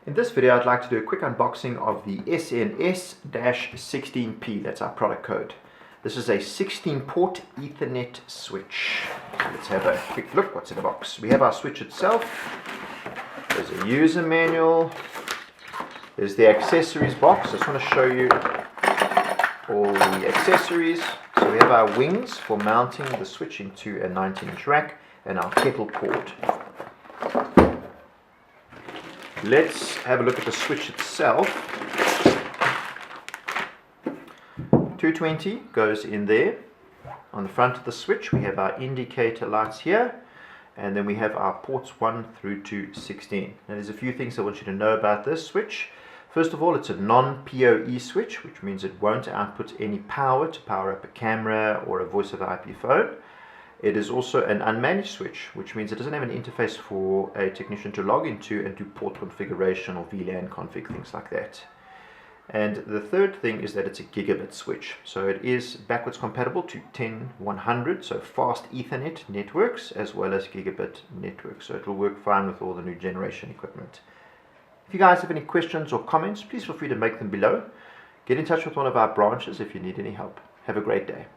In this video, I'd like to do a quick unboxing of the SNS-16P, that's our product code. This is a 16-port Ethernet switch. Let's have a quick look what's in the box. We have our switch itself. There's a user manual. There's the accessories box. I just want to show you all the accessories. So we have our wings for mounting the switch into a 19-inch rack and our kettle cord. Let's have a look at the switch itself. 220 goes in there. On the front of the switch we have our indicator lights here, and then we have our ports 1 through to 16. Now there's a few things I want you to know about this switch. First of all, it's a non-PoE switch, which means it won't output any power to power up a camera or a voice over IP phone. It is also an unmanaged switch, which means it doesn't have an interface for a technician to log into and do port configuration or VLAN config, things like that. And the third thing is that it's a gigabit switch. So it is backwards compatible to 10/100, so fast Ethernet networks as well as gigabit networks. So it will work fine with all the new generation equipment. If you guys have any questions or comments, please feel free to make them below. Get in touch with one of our branches if you need any help. Have a great day.